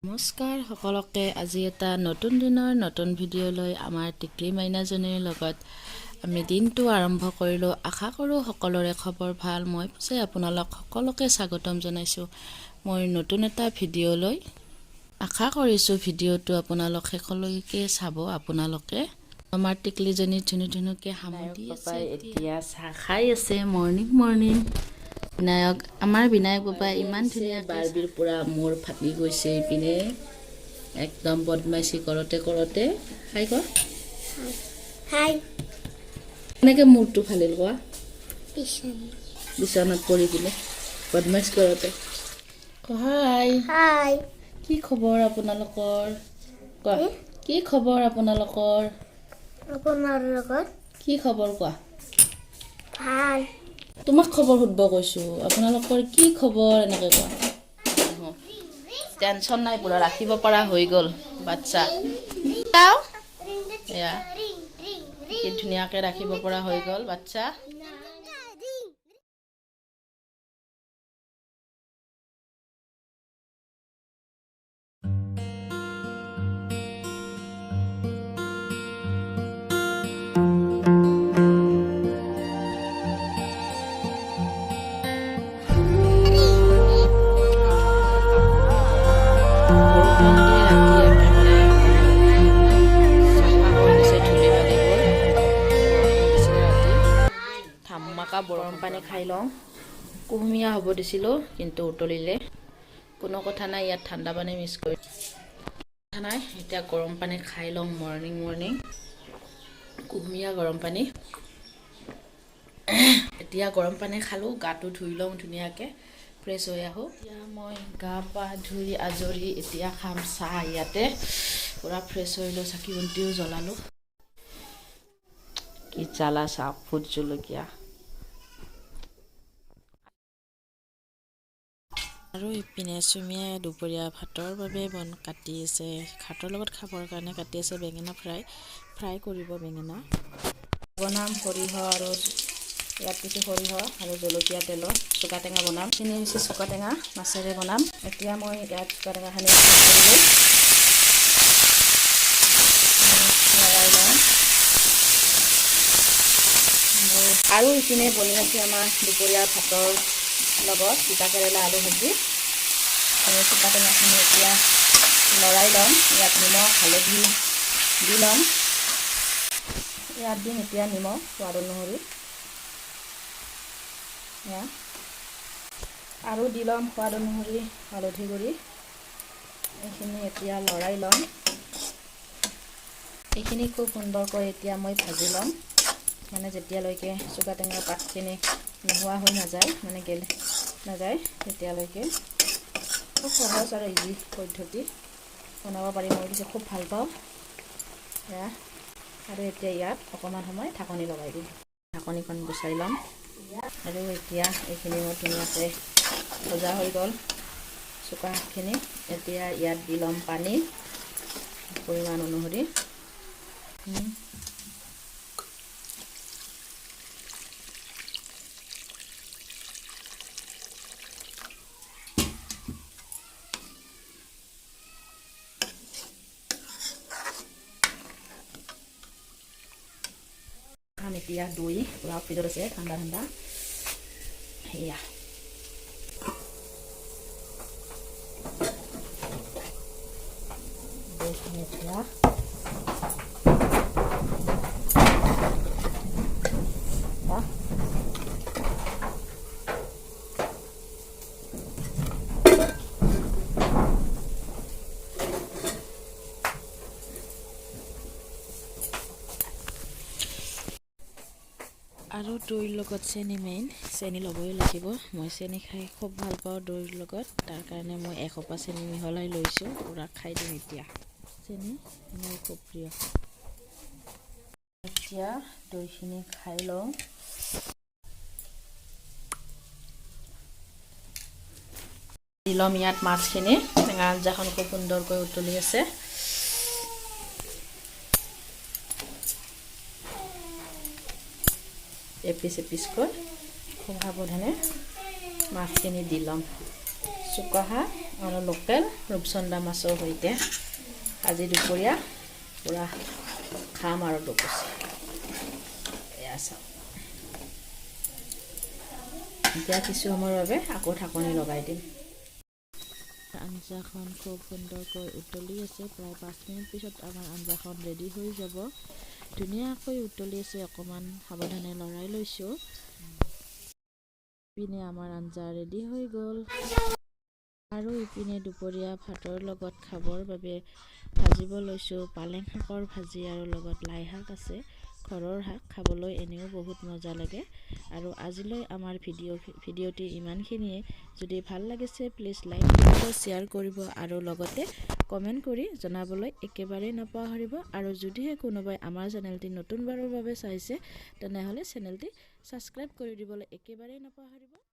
নমস্কাৰ সকলোকে আজি এটা নতুন দিনৰ নতুন ভিডিঅ' লৈ আমাৰ টিকলি মাইনাজনীৰ লগত আমি দিনটো আৰম্ভ কৰিলো আশা কৰো সকলোৰে খবৰ ভাল মই পিছে আপোনালোক সকলোকে স্বাগতম জনাইছো মই নতুন এটা ভিডিঅ' লৈ আশা কৰিছো ভিডিঅ'টো আপোনালোক শেষলৈকে চাব আপোনালোকে আমাৰ টিকলিজনী ধুনুধুনুকে হামদি আছে এতিয়া চাহ খাই আছে মৰ্নিং বিনায়ক আমাৰ বিনায়ক বাবা ইমান ধুনীয়া বাৰবিৰ পুৰা মোৰ ফাটি গৈছে ইপিনে একদম বদমাইশি কৰতে হাই ক হাই এনেকে মূৰটো ফালিল কোৱা পিছন বিছনাত পৰি কিনে বদমাইশ কৰতে হাই হাই কি খবৰ আপোনালোকৰ কোৱা কি খবৰ আপোনালোকৰ আপোনাৰ লগত কি খবৰ কোৱা ভাল তোমাক খবৰ সুধব কৈছো আপোনালোকৰ কি খবৰ এনেকে কোৱা টেনশন নাই পুৰা ৰাখিব পৰা হৈ গল বাচ্চা চাও এয়া কি ধুনীয়াকে ৰাখিব পৰা হৈ গল বাচ্চা গৰম পানী খাই লওঁ কুহুমীয়া হ'ব দিছিলোঁ কিন্তু উতলিলে কোনো কথা নাই ইয়াত ঠাণ্ডা পানী মিক্স কৰি কথা নাই এতিয়া গৰম পানী খাই লওঁ মৰ্নিং কুহুমীয়া গৰম পানী এতিয়া গৰম পানী খালোঁ গাটো ধুই লওঁ ধুনীয়াকৈ ফ্ৰেছ হৈ আহোঁ এতিয়া মই গা পা ধুই আজৰি এতিয়া খাম চাহ ইয়াতে পুৰা ফ্ৰেছ হৈ লৈ চাকি বন্তিও জ্বলালোঁ কি জ্বালা চাহ ভোট জলকীয়া আৰু ইপিনে চুমিয়ে দুপৰীয়া ভাতৰ বাবে কাটি আছে ভাতৰ লগত খাবৰ কাৰণে কাটি আছে বেঙেনা ফ্ৰাই কৰিব বেঙেনা বনাম সৰিয়হ আৰু ইয়াত কিছু সৰিয়হ আৰু জলকীয়া তেলত চুকা টেঙা বনাম এইখিনি হৈছে চুকা টেঙা মাছেৰে বনাম এতিয়া মই ইয়াত চুকা টেঙাখিনি আৰু ইপিনে বনি আছে আমাৰ দুপৰীয়া ভাতৰ লগত তিতা কেৰেলা আলু ভাজি আৰু চুকা টেঙাখিনি এতিয়া লৰাই ল'ম ইয়াত নিমখ হালধি দি ল'ম ইয়াত দিম এতিয়া নিমখ সোৱাদ অনুসৰি আৰু দি ল'ম সোৱাদ অনুসৰি হালধি গুড়ি এইখিনি এতিয়া লৰাই ল'ম এইখিনি খুব সুন্দৰকৈ এতিয়া মই ভাজি ল'ম মানে যেতিয়ালৈকে চুকা টেঙাৰ পাতখিনি নোহোৱা হৈ নাযায় মানে গেলি নাযায় তেতিয়ালৈকে খুব সহজ আৰু ইজি পদ্ধতি বনাব পাৰি মই পিছে খুব ভাল পাওঁ এয়া আৰু এতিয়া ইয়াত অকণমান সময় ঢাকনি লগাই দিম ঢাকনিখন গুচাই ল'ম আৰু এতিয়া এইখিনি মই ধুনীয়াকৈ ভজা হৈ গ'ল চুকা শাকখিনি এতিয়া ইয়াত দি ল'ম পানী পৰিমাণ অনুসৰি এতিয়া দৈ পুৰা ফ্ৰিজত আছে ঠাণ্ডা সেয়া দৈখিনি এতিয়া আৰু দৈৰ লগত চেনি মেইন চেনি ল'বই লাগিব মই চেনি খাই খুব ভাল পাওঁ দৈৰ লগত তাৰ কাৰণে মই এসোপা চেনি মিহলাই লৈছোঁ পুৰা খাই দিম এতিয়া চেনি মোৰ খুব প্ৰিয় এতিয়া দৈখিনি খাই লওঁ দি ল'ম ইয়াত মাছখিনি টেঙা আঞ্জাখন খুব সুন্দৰকৈ উতলি আছে এপিচ কৰি খুব সাৱধানে মাছখিনি দি ল'ম চুকা শাক আৰু লোকেল ৰূপচন্দা মাছৰ সৈতে আজি দুপৰীয়া পুৰা খাম আৰু দুপচি এয়া চাওক এতিয়া কিছু সময়ৰ বাবে আকৌ ঢাকনি লগাই দিম আঞ্জাখন খুব সুন্দৰকৈ উতলি আছে প্ৰায় 5 মিনিট পিছত আমাৰ আঞ্জাখন ৰেডি হৈ যাব ধুনীয়াকৈ উতলি আছে অকণমান সাৱধানে লৰাই লৈছোঁ ইপিনে আমাৰ আঞ্জা ৰেডি হৈ গ'ল আৰু ইপিনে দুপৰীয়া ভাতৰ লগত খাবৰ বাবে ভাজিব লৈছোঁ পালেং শাকৰ ভাজি আৰু লগত লাই শাক আছে ঘৰৰ শাক খাবলৈ এনেও বহুত মজা লাগে আৰু আজিলৈ আমাৰ ভিডিঅ'টি ইমানখিনিয়ে যদি ভাল লাগিছে প্লিজ লাইক কৰিব শ্বেয়াৰ কৰিব আৰু লগতে কমেণ্ট কৰি জনাবলৈ একেবাৰে নাপাহৰিব আৰু যদিহে কোনোবাই আমাৰ চেনেলটি নতুনবাৰৰ বাবে চাইছে তেনেহ'লে চেনেলটি ছাবস্ক্ৰাইব কৰি দিবলৈ একেবাৰে নাপাহৰিব